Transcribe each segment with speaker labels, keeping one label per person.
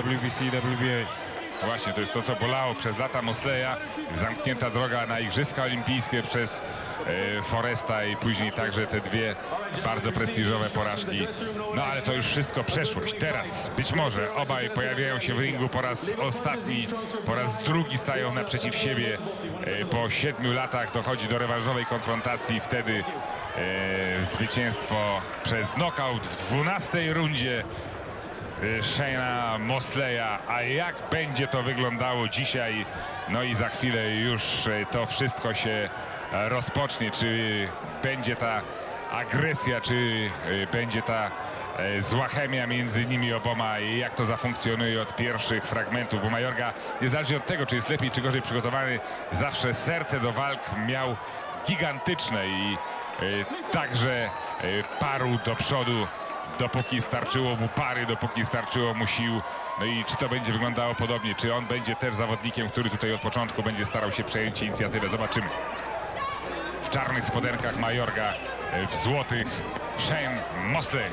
Speaker 1: WBC i WBA.
Speaker 2: Właśnie, to jest to, co bolało przez lata Mosleya. Zamknięta droga na Igrzyska Olimpijskie przez Foresta i później także te dwie bardzo prestiżowe porażki. No ale to już wszystko przeszłość. Teraz być może obaj pojawiają się w ringu po raz ostatni, po raz drugi stają naprzeciw siebie. Po 7 latach dochodzi do rewanżowej konfrontacji. Wtedy zwycięstwo przez knockout w 12. rundzie Shane'a Mosleya. A jak będzie to wyglądało dzisiaj? No i za chwilę już to wszystko się rozpocznie. Czy będzie ta agresja, czy będzie ta zła chemia między nimi oboma i jak to zafunkcjonuje od pierwszych fragmentów, bo Mayorga, niezależnie od tego, czy jest lepiej, czy gorzej przygotowany, zawsze serce do walk miał gigantyczne i także parł do przodu, dopóki starczyło mu pary, dopóki starczyło mu sił. No i czy to będzie wyglądało podobnie, czy on będzie też zawodnikiem, który tutaj od początku będzie starał się przejąć inicjatywę. Zobaczymy. W czarnych spodenkach Mayorga, w złotych Shane Mosley.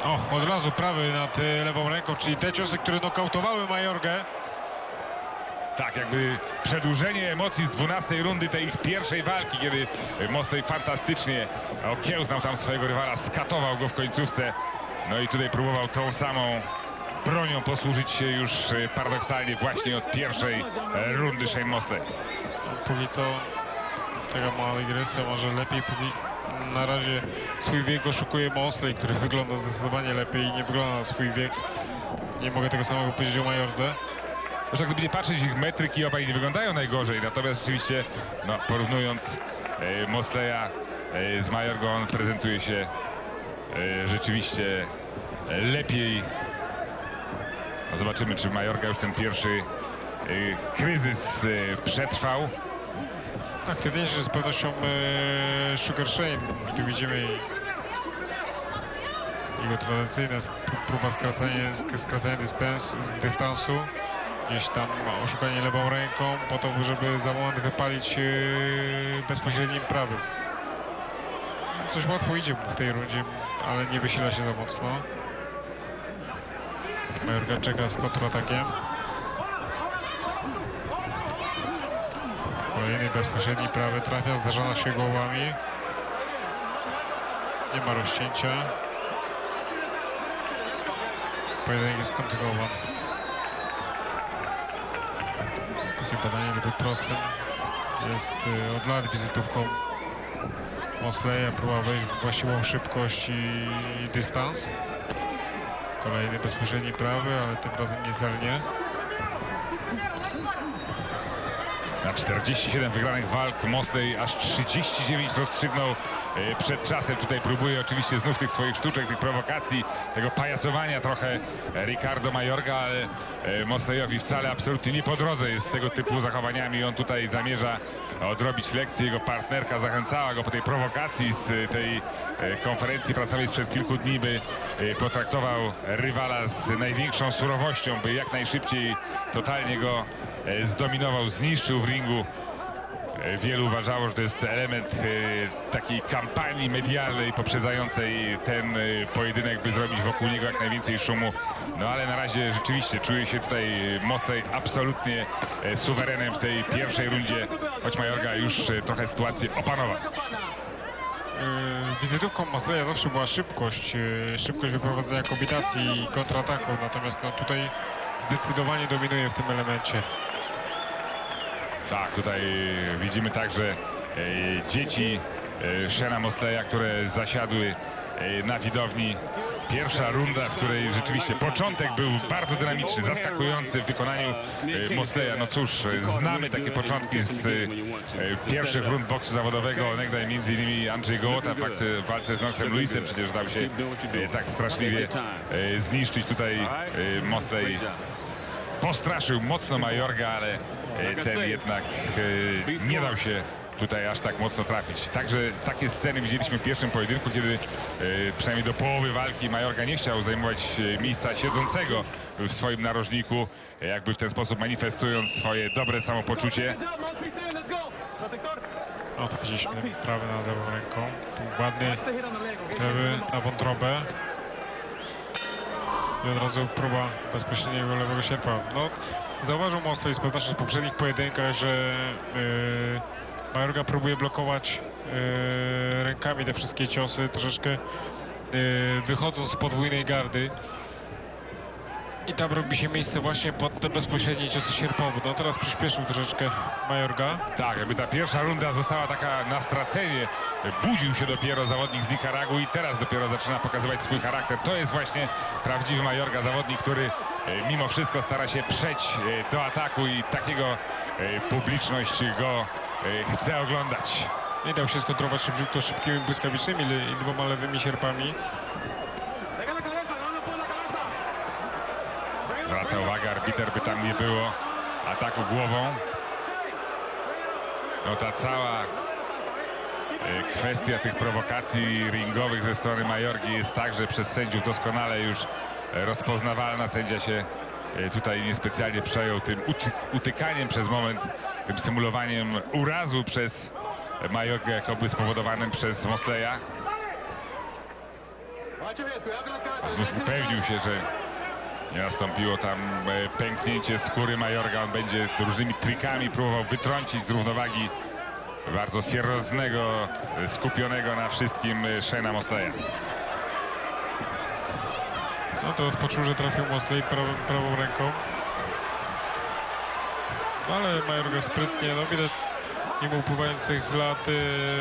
Speaker 1: Och, od razu prawy nad lewą ręką, czyli te ciosy, które nokautowały Mayorgę.
Speaker 2: Tak, jakby przedłużenie emocji z 12. rundy tej ich pierwszej walki, kiedy Mosley fantastycznie okiełznał tam swojego rywala, skatował go w końcówce. No i tutaj próbował tą samą bronią posłużyć się już paradoksalnie właśnie od pierwszej rundy Shane Mosley.
Speaker 1: Póki co taka mała dygresja, może lepiej, póki na razie swój wiek oszukuje Mosley, który wygląda zdecydowanie lepiej i nie wygląda na swój wiek. Nie mogę tego samego powiedzieć o Mayordze.
Speaker 2: Zresztą gdyby nie patrzeć, ich metryki obaj nie wyglądają najgorzej, natomiast rzeczywiście, no, porównując Mosleya z Mayorgą, on prezentuje się rzeczywiście lepiej. No, zobaczymy, czy Mayorga już ten pierwszy kryzys przetrwał.
Speaker 1: Tak, wtedy że z pewnością Sugar Shane. I tu widzimy jego tradycyjna próba skracania dystansu. Gdzieś tam oszukanie lewą ręką po to, żeby za moment wypalić bezpośrednim prawym. Coś łatwo idzie w tej rundzie, ale nie wysila się za mocno. Mayorga czeka z kontratakiem. Kolejny bezpośredni prawy trafia, zderzona się głowami. Nie ma rozcięcia. Pojedynek jest kontynuowany. Takie badanie do prostym jest od lat wizytówką Mosleya. Próba wejść w właściwą szybkość i dystans. Kolejny bezpośredni prawy, ale tym razem niecelnie.
Speaker 2: Na 47 wygranych walk Mosley aż 39 rozstrzygnął przed czasem. Tutaj próbuje oczywiście znów tych swoich sztuczek, tych prowokacji, tego pajacowania trochę Ricardo Mayorga, ale Mosleyowi wcale absolutnie nie po drodze jest z tego typu zachowaniami. On tutaj zamierza odrobić lekcję. Jego partnerka zachęcała go po tej prowokacji z tej konferencji prasowej sprzed kilku dni, by potraktował rywala z największą surowością, by jak najszybciej totalnie go zdominował, zniszczył w ringu. Wielu uważało, że to jest element takiej kampanii medialnej poprzedzającej ten pojedynek, by zrobić wokół niego jak najwięcej szumu. No ale na razie rzeczywiście czuje się tutaj Mosley absolutnie suwerenem w tej pierwszej rundzie, choć Mayorga już trochę sytuację opanował.
Speaker 1: Wizytówką Mosleya zawsze była szybkość, szybkość wyprowadzenia kombinacji i kontrataku, natomiast no, tutaj zdecydowanie dominuje w tym elemencie.
Speaker 2: Tak, tutaj widzimy także dzieci Shane'a Mosleya, które zasiadły na widowni. Pierwsza runda, w której rzeczywiście początek był bardzo dynamiczny, zaskakujący w wykonaniu Mosleya. No cóż, znamy takie początki z pierwszych rund boksu zawodowego. Onegdaj między innymi Andrzej Gołota w walce z Knoxem Lewisem przecież dał się tak straszliwie zniszczyć. Tutaj Mosley postraszył mocno Mayorga, ale ten jednak nie dał się tutaj aż tak mocno trafić. Także takie sceny widzieliśmy w pierwszym pojedynku, kiedy przynajmniej do połowy walki Mayorga nie chciał zajmować miejsca siedzącego w swoim narożniku, jakby w ten sposób manifestując swoje dobre samopoczucie.
Speaker 1: No to widzieliśmy prawy nad lewą ręką. Tu ładny lewy na wątrobę. I od razu próba bezpośredniego lewego sierpa. No, zauważył Mosley z pewnością w poprzednich pojedynkach, że Mayorga próbuje blokować rękami te wszystkie ciosy, troszeczkę wychodząc z podwójnej gardy. I tam robi się miejsce właśnie pod te bezpośrednie ciosy sierpowe. No teraz przyspieszył troszeczkę Mayorga.
Speaker 2: Tak, jakby ta pierwsza runda została taka na stracenie. Budził się dopiero zawodnik z Nikaragui i teraz dopiero zaczyna pokazywać swój charakter. To jest właśnie prawdziwy Mayorga, zawodnik, który mimo wszystko stara się przeć do ataku i takiego publiczność go chce oglądać.
Speaker 1: Nie dał się skontrować szybciutko, szybkimi, błyskawicznymi i dwoma lewymi sierpami.
Speaker 2: Zwraca uwagę arbiter, by tam nie było ataku głową. No ta cała kwestia tych prowokacji ringowych ze strony Mayorgi jest także przez sędziów doskonale już rozpoznawalna. Sędzia się tutaj niespecjalnie przejął tym utykaniem przez moment, tym symulowaniem urazu przez Mayorgę, jakoby spowodowanym przez Mosleya. Znów upewnił się, że nie nastąpiło tam pęknięcie skóry Mayorga. On będzie różnymi trikami próbował wytrącić z równowagi bardzo serioznego, skupionego na wszystkim Shayna Mosleya.
Speaker 1: No teraz poczuł, że trafił Mosley prawą ręką. No ale Mayorga sprytnie, no widać mimo upływających lat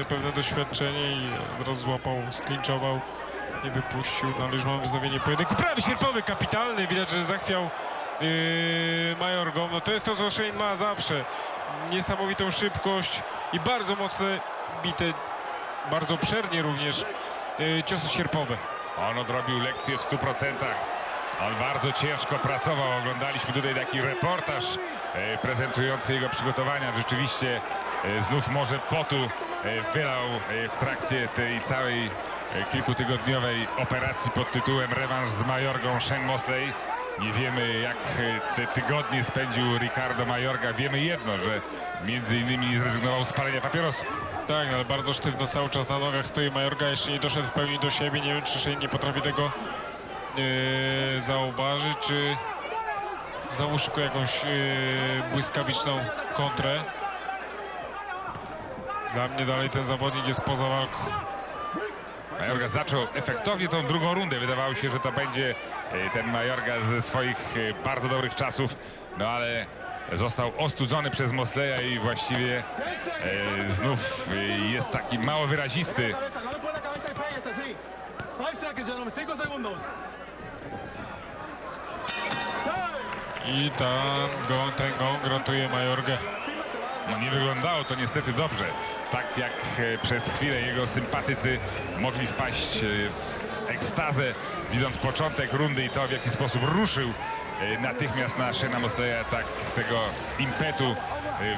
Speaker 1: pewne doświadczenie i od razu złapał, sklinczował. Nie wypuścił, no ale już mamy wznowienie pojedynku. Prawy sierpowy, kapitalny, widać, że zachwiał Mayorgą. No to jest to, co Shane ma zawsze. Niesamowitą szybkość i bardzo mocne bite, bardzo obszernie również ciosy sierpowe.
Speaker 2: On odrobił lekcję w 100%. On bardzo ciężko pracował. Oglądaliśmy tutaj taki reportaż prezentujący jego przygotowania. Rzeczywiście znów morze potu wylał w trakcie tej całej kilkutygodniowej operacji pod tytułem rewanż z Mayorgą Shane Mosley. Nie wiemy, jak te tygodnie spędził Ricardo Mayorga. Wiemy jedno, że między innymi zrezygnował z palenia papierosów.
Speaker 1: Tak, ale bardzo sztywno cały czas na nogach stoi Mayorga. Jeszcze nie doszedł w pełni do siebie. Nie wiem, czy Shane nie potrafi tego zauważyć, czy znowu szykuje jakąś błyskawiczną kontrę. Dla mnie dalej ten zawodnik jest poza walką.
Speaker 2: Mayorga zaczął efektownie tą drugą rundę. Wydawało się, że to będzie ten Mayorga ze swoich bardzo dobrych czasów, no ale został ostudzony przez Mosleya i właściwie znów jest taki mało wyrazisty.
Speaker 1: I ten gong ratuje Mayorgę.
Speaker 2: No nie wyglądało to niestety dobrze. Tak jak przez chwilę jego sympatycy mogli wpaść w ekstazę, widząc początek rundy i to, w jaki sposób ruszył natychmiast na Shayna Mosleya, tak tego impetu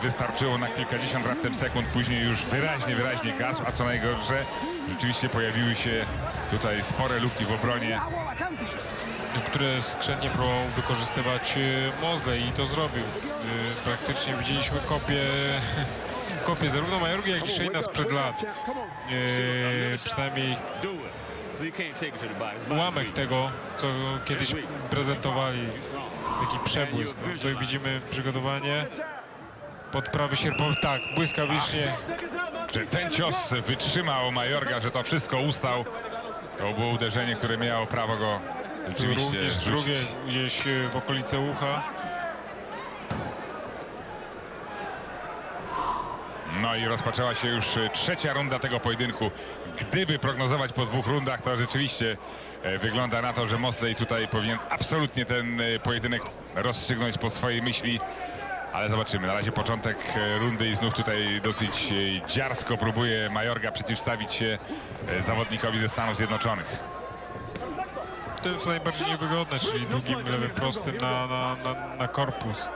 Speaker 2: wystarczyło na kilkadziesiąt raptem sekund. Później już wyraźnie gasł, a co najgorsze, rzeczywiście pojawiły się tutaj spore luki w obronie,
Speaker 1: które skrzętnie próbował wykorzystywać Mosley i to zrobił. Praktycznie widzieliśmy kopię zarówno Mayorgi, jak i Shayna sprzed lat. Przynajmniej ułamek tego, co kiedyś prezentowali. Taki przebłysk. No, tutaj widzimy przygotowanie pod prawy sierpowy. Tak, błyskawicznie.
Speaker 2: że ten cios wytrzymał Mayorga, że to wszystko ustał. To było uderzenie, które miało prawo go rzeczywiście
Speaker 1: Również
Speaker 2: rzucić.
Speaker 1: drugie gdzieś w okolice ucha.
Speaker 2: No i rozpoczęła się już trzecia runda tego pojedynku. Gdyby prognozować po dwóch rundach, to rzeczywiście wygląda na to, że Mosley tutaj powinien absolutnie ten pojedynek rozstrzygnąć po swojej myśli. Ale zobaczymy. Na razie początek rundy i znów tutaj dosyć dziarsko próbuje Mayorga przeciwstawić się zawodnikowi ze Stanów Zjednoczonych.
Speaker 1: To co najbardziej niewygodne, czyli długim lewym prostym na korpus.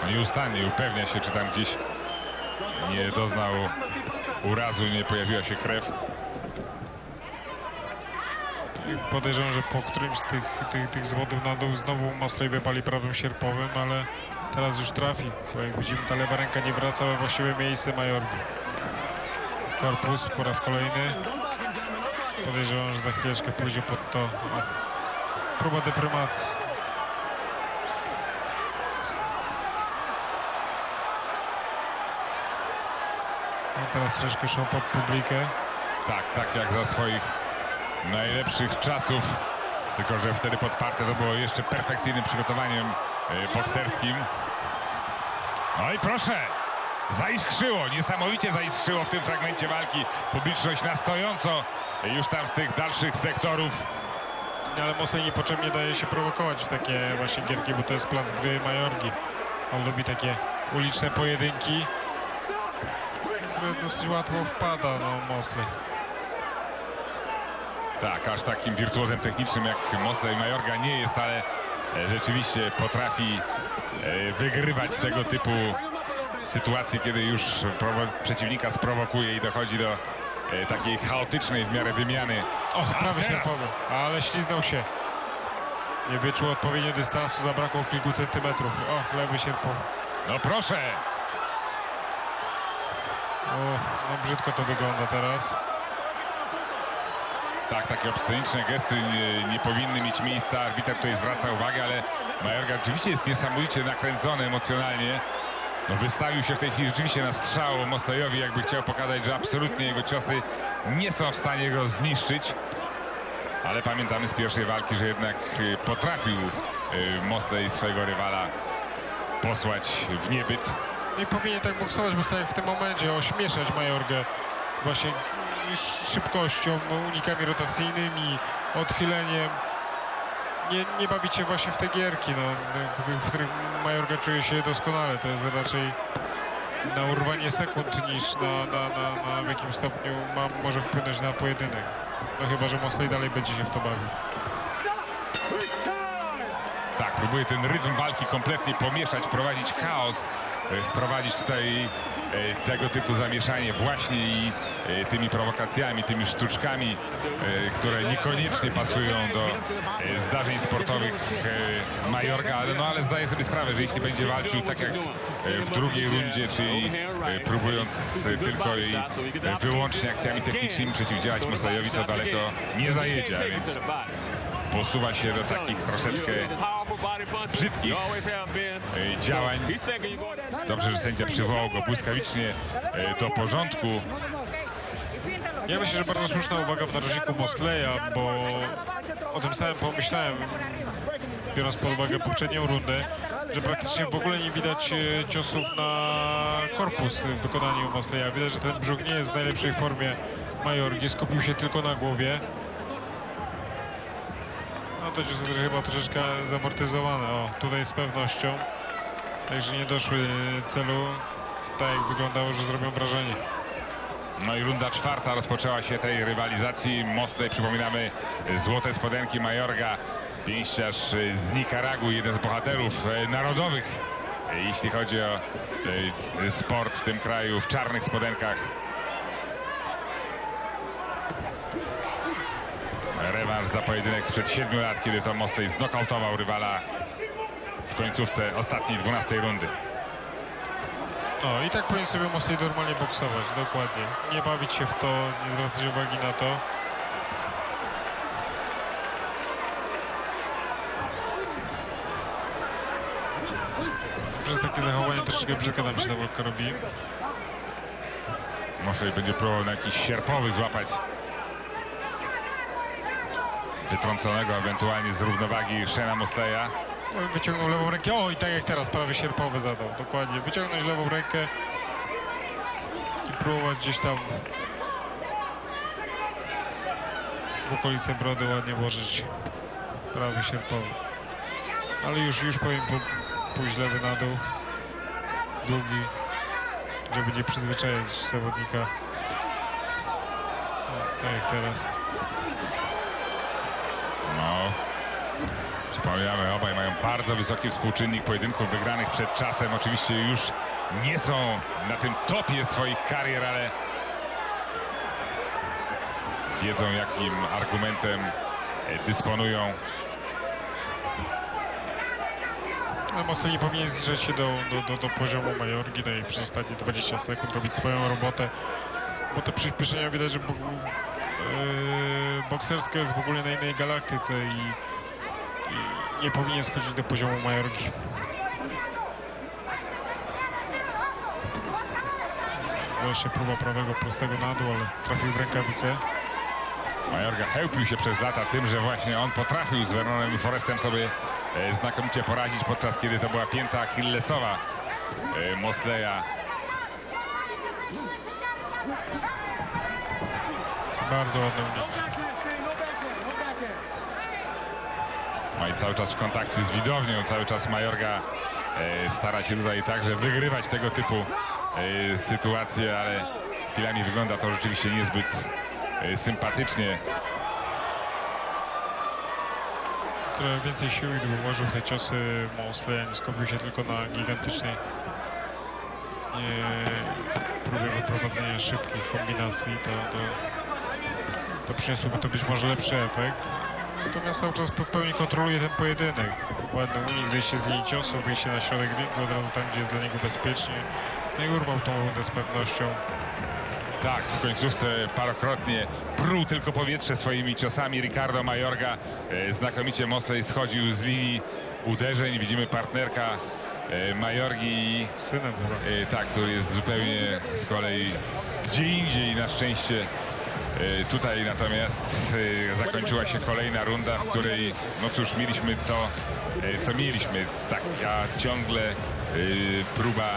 Speaker 2: Nieustannie upewnia się, czy tam gdzieś nie doznał urazu, nie pojawiła się krew.
Speaker 1: Podejrzewam, że po którymś z tych zwodów na dół znowu Mosley wypali prawym sierpowym, ale teraz już trafi, bo jak widzimy, ta lewa ręka nie wraca we właściwe miejsce Mayorgi. Korpus po raz kolejny. Podejrzewam, że za chwileczkę pójdzie pod to. O, próba deprymacji. No teraz troszkę szło pod publikę.
Speaker 2: Tak jak za swoich najlepszych czasów. Tylko że wtedy podparte to było jeszcze perfekcyjnym przygotowaniem bokserskim. No i proszę! Zaiskrzyło, niesamowicie zaiskrzyło w tym fragmencie walki. Publiczność na stojąco już tam z tych dalszych sektorów.
Speaker 1: Ale Mosley niepotrzebnie daje się prowokować w takie właśnie gierki, bo to jest plac gry Majorgi. On lubi takie uliczne pojedynki, które dosyć łatwo wpada, no, Mosley.
Speaker 2: Tak, aż takim wirtuozem technicznym jak Mosley Mayorga nie jest, ale rzeczywiście potrafi wygrywać tego typu sytuacje, kiedy już przeciwnika sprowokuje i dochodzi do takiej chaotycznej w miarę wymiany.
Speaker 1: Och, prawy
Speaker 2: teraz
Speaker 1: sierpowy, ale śliznął się. Nie wyczuł odpowiednio dystansu, zabrakło kilku centymetrów. Och, lewy sierpowy.
Speaker 2: No proszę!
Speaker 1: O, no brzydko to wygląda teraz.
Speaker 2: Tak, takie obsceniczne gesty nie powinny mieć miejsca. Arbiter tutaj zwraca uwagę, ale Mayorga rzeczywiście jest niesamowicie nakręcony emocjonalnie. No, wystawił się w tej chwili rzeczywiście na strzał Mosleyowi, jakby chciał pokazać, że absolutnie jego ciosy nie są w stanie go zniszczyć. Ale pamiętamy z pierwszej walki, że jednak potrafił Mosley swojego rywala posłać w niebyt.
Speaker 1: No i powinien tak boksować, bo tak jak w tym momencie ośmieszać Majorgę właśnie szybkością, unikami rotacyjnymi, odchyleniem. Nie bawić się właśnie w te gierki, no, w których Majorga czuje się doskonale. To jest raczej na urwanie sekund niż w jakim stopniu może wpłynąć na pojedynek. No chyba że Mosley dalej będzie się w to bawił.
Speaker 2: Tak, próbuje ten rytm walki kompletnie pomieszać, wprowadzić chaos, wprowadzić tutaj tego typu zamieszanie właśnie i tymi prowokacjami, tymi sztuczkami, które niekoniecznie pasują do zdarzeń sportowych Mayorga, ale zdaję sobie sprawę, że jeśli będzie walczył tak jak w drugiej rundzie, czyli próbując tylko i wyłącznie akcjami technicznymi przeciwdziałać Mosleyowi, to daleko nie zajedzie, a więc posuwa się do takich troszeczkę brzydkich działań. Dobrze, że sędzia przywołał go błyskawicznie do porządku.
Speaker 1: Ja myślę, że bardzo słuszna uwaga w narożniku Mosleya, bo o tym samym pomyślałem, biorąc pod uwagę poprzednią rundę, że praktycznie w ogóle nie widać ciosów na korpus w wykonaniu Mosleya. Widać, że ten brzuch nie jest w najlepszej formie Majorgi, skupił się tylko na głowie. No to ciosy chyba troszeczkę zamortyzowane, o, tutaj z pewnością. Także nie doszły celu, tak jak wyglądało, że zrobią wrażenie.
Speaker 2: No i runda czwarta rozpoczęła się tej rywalizacji. Mosley, przypominamy, złote spodenki Mayorga, pięściarz z Nikaragui, jeden z bohaterów narodowych, jeśli chodzi o sport w tym kraju, w czarnych spodenkach. Rewanż za pojedynek sprzed 7 lat, kiedy to Mosley znokautował rywala w końcówce ostatniej 12 rundy.
Speaker 1: No i tak powinien sobie Mosley normalnie boksować, dokładnie. Nie bawić się w to, nie zwracać uwagi na to. Przez takie zachowanie troszeczkę brzydko nam się ta walka robi.
Speaker 2: Mosley będzie próbował na jakiś sierpowy złapać wytrąconego ewentualnie z równowagi Shayna Mosleya.
Speaker 1: Wyciągnął lewą rękę, o i tak jak teraz, prawie sierpowy zadał, dokładnie. Wyciągnąć lewą rękę i próbować gdzieś tam w okolice brody ładnie włożyć prawy sierpowy. Ale już powinien pójść lewy na dół, długi, żeby nie przyzwyczaić zawodnika. O, tak jak teraz.
Speaker 2: No, przypominamy, obaj mają bardzo wysoki współczynnik pojedynków wygranych przed czasem. Oczywiście już nie są na tym topie swoich karier, ale wiedzą, jakim argumentem dysponują.
Speaker 1: Ale Mosley nie powinien zbliżać się do poziomu Majorgi, no i przez ostatnie 20 sekund robić swoją robotę, bo te przyspieszenia widać, że bokserska jest w ogóle na innej galaktyce i nie powinien schodzić do poziomu Majorgi. Wreszcie próba prawego prostego na dół, ale trafił w rękawicę.
Speaker 2: Majorga chełpił się przez lata tym, że właśnie on potrafił z Vernonem i Forestem sobie znakomicie poradzić, podczas kiedy to była pięta achillesowa Mosleya.
Speaker 1: Bardzo ładny unik.
Speaker 2: No i cały czas w kontakcie z widownią, cały czas Majorga stara się tutaj także wygrywać tego typu sytuacje, ale chwilami wygląda to rzeczywiście niezbyt sympatycznie.
Speaker 1: Trochę więcej siły, gdyby włożył te ciosy Mosleya, nie skupił się tylko na gigantycznej próbie wyprowadzenia szybkich kombinacji, to przyniosłoby to być może lepszy efekt. Natomiast cały czas w pełni kontroluje ten pojedynek. Ładny unik, zejście z linii ciosu, wyjście na środek ringu, od razu tam, gdzie jest dla niego bezpiecznie. No i urwał tą rundę z pewnością.
Speaker 2: Tak, w końcówce parokrotnie pruł tylko powietrze swoimi ciosami Ricardo Mayorga. Znakomicie Mosley schodził z linii uderzeń. Widzimy partnerka Mayorgi,
Speaker 1: Synem chyba.
Speaker 2: tak, który jest zupełnie z kolei gdzie indziej na szczęście. Tutaj natomiast zakończyła się kolejna runda, w której, no cóż, mieliśmy to, co mieliśmy. Taka ciągle próba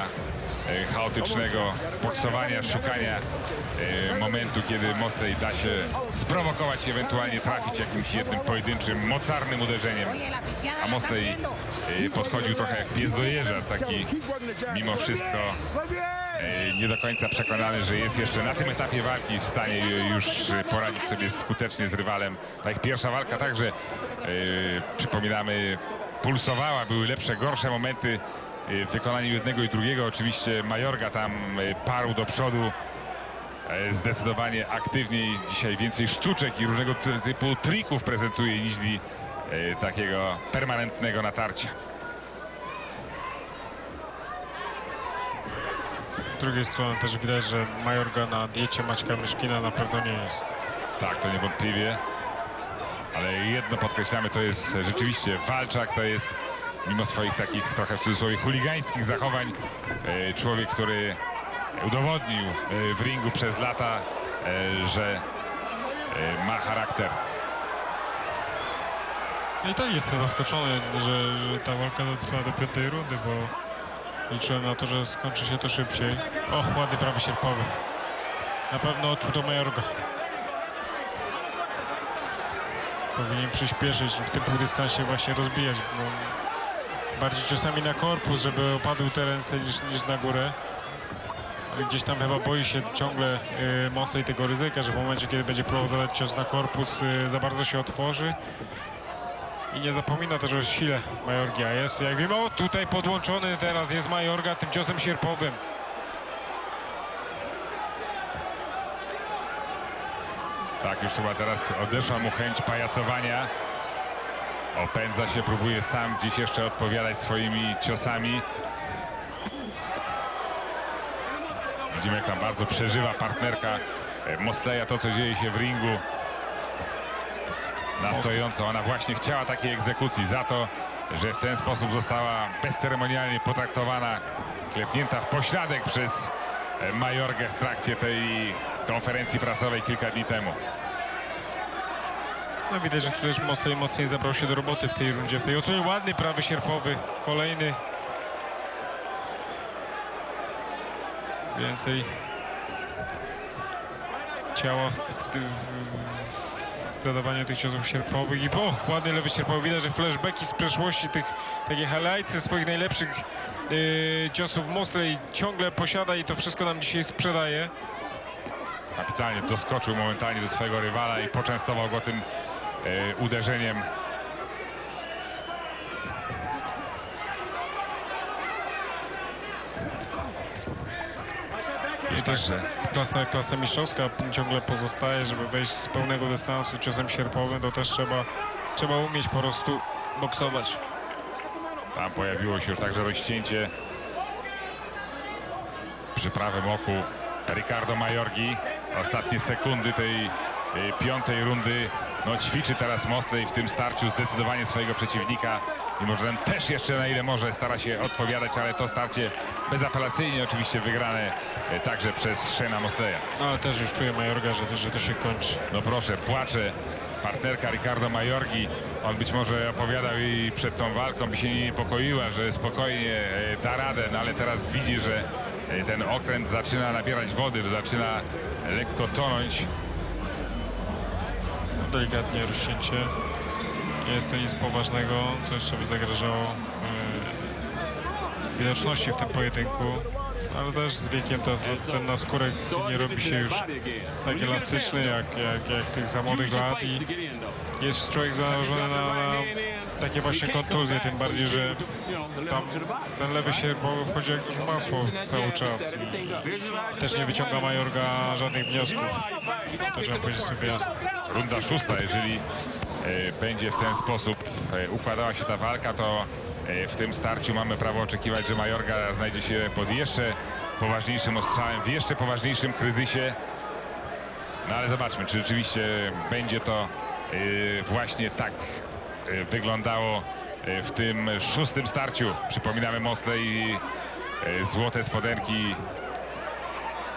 Speaker 2: chaotycznego boksowania, szukania momentu, kiedy Mosley da się sprowokować, ewentualnie trafić jakimś jednym pojedynczym, mocarnym uderzeniem. A Mosley podchodził trochę jak pies do jeża, taki mimo wszystko nie do końca przekonany, że jest jeszcze na tym etapie walki w stanie już poradzić sobie skutecznie z rywalem. Ta ich pierwsza walka także, przypominamy, pulsowała, były lepsze, gorsze momenty w wykonaniu jednego i drugiego. Oczywiście Mayorga tam parł do przodu zdecydowanie aktywniej. Dzisiaj więcej sztuczek i różnego typu trików prezentuje niż takiego permanentnego natarcia.
Speaker 1: Z drugiej strony też widać, że Majorga na diecie Maćka Myszkina na pewno nie jest.
Speaker 2: Tak, to niewątpliwie. Ale jedno podkreślamy, to jest rzeczywiście walczak, to jest mimo swoich takich trochę w cudzysłowie chuligańskich zachowań człowiek, który udowodnił w ringu przez lata, że ma charakter.
Speaker 1: No i tak jestem zaskoczony, że ta walka dotrwała do 5. rundy, bo liczyłem na to, że skończy się to szybciej. Och, ładny prawy sierpowy. Na pewno odczuł to Majorga. Powinien przyspieszyć i w tym półdystansie właśnie rozbijać, bo bardziej ciosami na korpus, żeby opadły te ręce niż na górę. Ale gdzieś tam chyba boi się ciągle Mosley tego ryzyka, że w momencie, kiedy będzie próbował zadać cios na korpus, za bardzo się otworzy. I nie zapomina też o sile Majorgi, a jest, jak wiemy, o, tutaj podłączony teraz jest Majorga tym ciosem sierpowym.
Speaker 2: Tak, już chyba teraz odeszła mu chęć pajacowania. Opędza się, próbuje sam gdzieś jeszcze odpowiadać swoimi ciosami. Widzimy, jak tam bardzo przeżywa partnerka Mosleya to, co dzieje się w ringu. Na stojąco. Ona właśnie chciała takiej egzekucji za to, że w ten sposób została bezceremonialnie potraktowana, klepnięta w pośladek przez Majorgę w trakcie tej konferencji prasowej kilka dni temu.
Speaker 1: No widać, że tu też Mosley mocniej zabrał się do roboty w tej rundzie. W tej odsłonie ładny prawy sierpowy, kolejny. Więcej ciała w zadawaniu tych ciosów sierpowych. I ładny lewy sierpowy. Widać, że flashbacki z przeszłości, takie highlightsy swoich najlepszych ciosów Mosley ciągle posiada i to wszystko nam dzisiaj sprzedaje.
Speaker 2: Kapitalnie doskoczył momentalnie do swojego rywala i poczęstował go tym uderzeniem.
Speaker 1: I też klasa mistrzowska ciągle pozostaje, żeby wejść z pełnego dystansu ciosem sierpowym, to też trzeba umieć po prostu boksować.
Speaker 2: Tam pojawiło się już także rozcięcie przy prawym oku Ricardo Mayorgi. Ostatnie sekundy tej piątej rundy. No, ćwiczy teraz Mosley w tym starciu zdecydowanie swojego przeciwnika. Mimo że ten też jeszcze na ile może stara się odpowiadać, ale to starcie bezapelacyjnie oczywiście wygrane także przez Shane'a Mosleya.
Speaker 1: No, ale też już czuje Mayorga, że to się kończy.
Speaker 2: No proszę, płacze partnerka Ricardo Mayorgi. On być może opowiadał jej przed tą walką, by się nie niepokoiła, że spokojnie da radę, no ale teraz widzi, że ten okręt zaczyna nabierać wody, zaczyna lekko tonąć.
Speaker 1: Delikatnie rozcięcie. Nie jest to nic poważnego, co jeszcze by zagrażało widoczności w tym pojedynku. Ale też z wiekiem ten naskórek nie robi się już tak elastyczny jak tych za młodych lat i jest człowiek zarażony na takie właśnie kontuzje, tym bardziej, że tam ten lewy się wchodzi jak już masło cały czas i też nie wyciąga Mayorga żadnych wniosków. To trzeba powiedzieć sobie jasno.
Speaker 2: Runda szósta, jeżeli będzie w ten sposób układała się ta walka, to w tym starciu mamy prawo oczekiwać, że Mayorga znajdzie się pod jeszcze poważniejszym ostrzałem, w jeszcze poważniejszym kryzysie. No ale zobaczmy, czy rzeczywiście będzie to właśnie tak wyglądało w tym szóstym starciu. Przypominamy, Mosley złote spodenki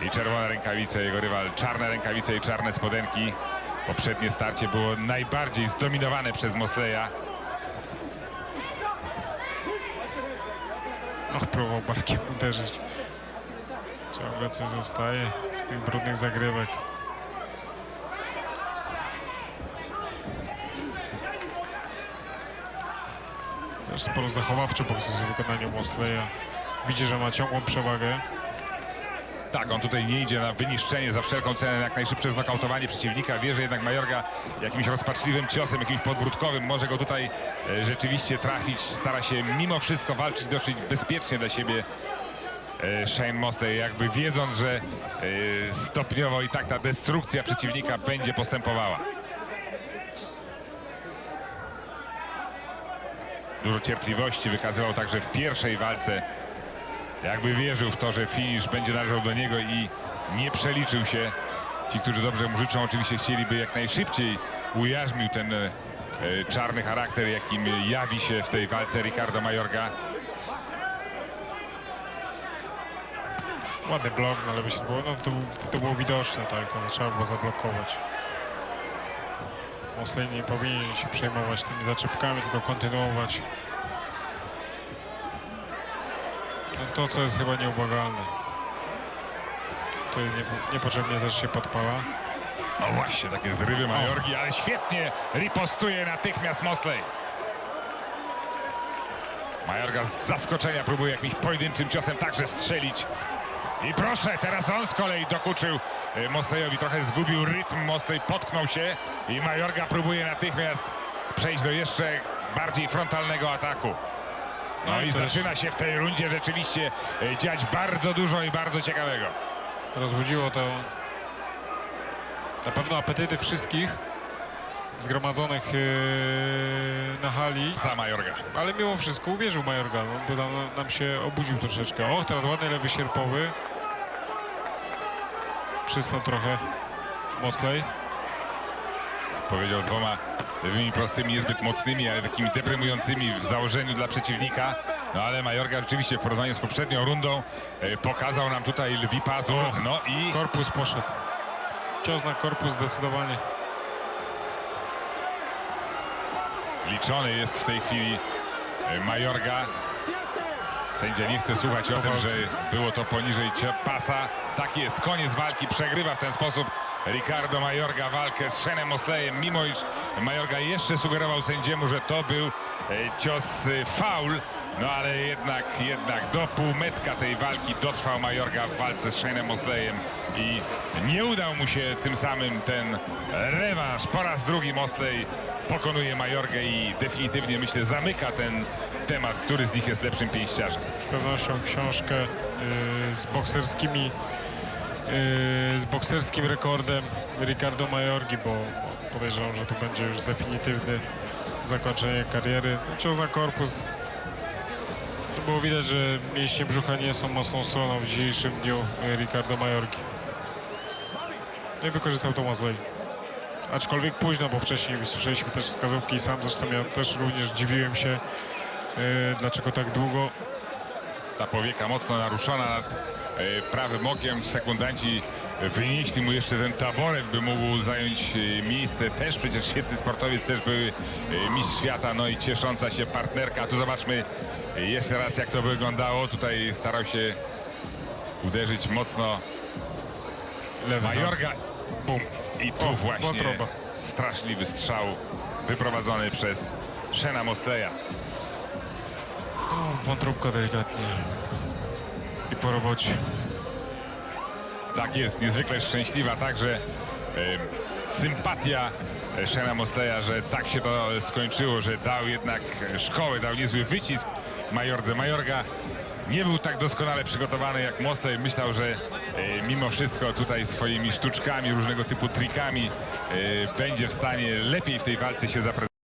Speaker 2: i czerwone rękawice, jego rywal czarne rękawice i czarne spodenki. Poprzednie starcie było najbardziej zdominowane przez Mosleya.
Speaker 1: Och, próbował barkiem uderzyć. Ciągle coś zostaje z tych brudnych zagrywek. Też sporo zachowawczy boksów w wykonaniu Mosleya. Widzi, że ma ciągłą przewagę.
Speaker 2: Tak, on tutaj nie idzie na wyniszczenie za wszelką cenę, jak najszybsze znokautowanie przeciwnika. Wie, że jednak Mayorga jakimś rozpaczliwym ciosem, jakimś podbródkowym może go tutaj rzeczywiście trafić. Stara się mimo wszystko walczyć dosyć bezpiecznie dla siebie Shane Mosley, jakby wiedząc, że stopniowo i tak ta destrukcja przeciwnika będzie postępowała. Dużo cierpliwości wykazywał także w pierwszej walce. Jakby wierzył w to, że finisz będzie należał do niego i nie przeliczył się. Ci, którzy dobrze mu życzą, oczywiście chcieliby jak najszybciej ujarzmił ten czarny charakter, jakim jawi się w tej walce Ricardo Mayorga.
Speaker 1: Ładny blok na lewy się było, no to było widoczne, tak, to trzeba było zablokować. Mosley nie powinien się przejmować tymi zaczepkami, tylko kontynuować. No to, co jest chyba nieubłagalne. Tutaj niepotrzebnie też się podpala.
Speaker 2: No właśnie, takie zrywy Mayorgi, ale świetnie ripostuje natychmiast Mosley. Mayorga z zaskoczenia próbuje jakimś pojedynczym ciosem także strzelić. I proszę, teraz on z kolei dokuczył Mosleyowi, trochę zgubił rytm, Mosley potknął się i Mayorga próbuje natychmiast przejść do jeszcze bardziej frontalnego ataku. No i zaczyna się w tej rundzie rzeczywiście dziać bardzo dużo i bardzo ciekawego.
Speaker 1: Rozbudziło to na pewno apetyty wszystkich zgromadzonych na hali.
Speaker 2: Sama Mayorga.
Speaker 1: Ale mimo wszystko uwierzył Mayorga, no, by nam się obudził troszeczkę. O, teraz ładny lewy sierpowy. Przystał trochę Mosley.
Speaker 2: Powiedział dwoma lewymi prostymi, niezbyt mocnymi, ale takimi deprymującymi w założeniu dla przeciwnika. No ale Mayorga rzeczywiście w porównaniu z poprzednią rundą pokazał nam tutaj lwi pazur. No i
Speaker 1: korpus poszedł. Cios na korpus zdecydowanie.
Speaker 2: Liczony jest w tej chwili Mayorga. Sędzia nie chce słuchać o tym, że było to poniżej pasa. Tak jest, koniec walki. Przegrywa w ten sposób Ricardo Mayorga walkę z Shane'em Mosleyem, mimo iż Mayorga jeszcze sugerował sędziemu, że to był cios faul. No ale jednak do półmetka tej walki dotrwał Mayorga w walce z Shane'em Mosleyem i nie udał mu się tym samym ten rewanż. Po raz drugi Mosley pokonuje Mayorgę i definitywnie, myślę, zamyka ten temat, który z nich jest lepszym pięściarzem.
Speaker 1: Z pewnością książkę z bokserskim rekordem Ricardo Mayorgi, bo podejrzewam, że to będzie już definitywne zakończenie kariery. Cios na korpus. To było widać, że mięśnie brzucha nie są mocną stroną w dzisiejszym dniu Ricardo Mayorgi. No i wykorzystał to Mosley. Aczkolwiek późno, bo wcześniej słyszeliśmy też wskazówki i sam zresztą ja też również dziwiłem się, dlaczego tak długo.
Speaker 2: Ta powieka mocno naruszona nad prawym okiem. Sekundanci wynieśli mu jeszcze ten taboret, by mógł zająć miejsce. Też przecież świetny sportowiec, też był mistrz świata, no i ciesząca się partnerka. A tu zobaczmy jeszcze raz, jak to wyglądało. Tutaj starał się uderzyć mocno
Speaker 1: Lewy,
Speaker 2: Mayorga. Bum. I tu właśnie
Speaker 1: wątroba.
Speaker 2: straszliwy strzał wyprowadzony przez Shayna Mosleya.
Speaker 1: Wątróbka delikatnie. I po robocie.
Speaker 2: Tak jest, niezwykle szczęśliwa także sympatia Shayna Mosleya, że tak się to skończyło, że dał jednak szkołę, dał niezły wycisk Mayordze. Mayorga nie był tak doskonale przygotowany jak Mosley. Myślał, że mimo wszystko tutaj swoimi sztuczkami, różnego typu trikami będzie w stanie lepiej w tej walce się zaprezentować.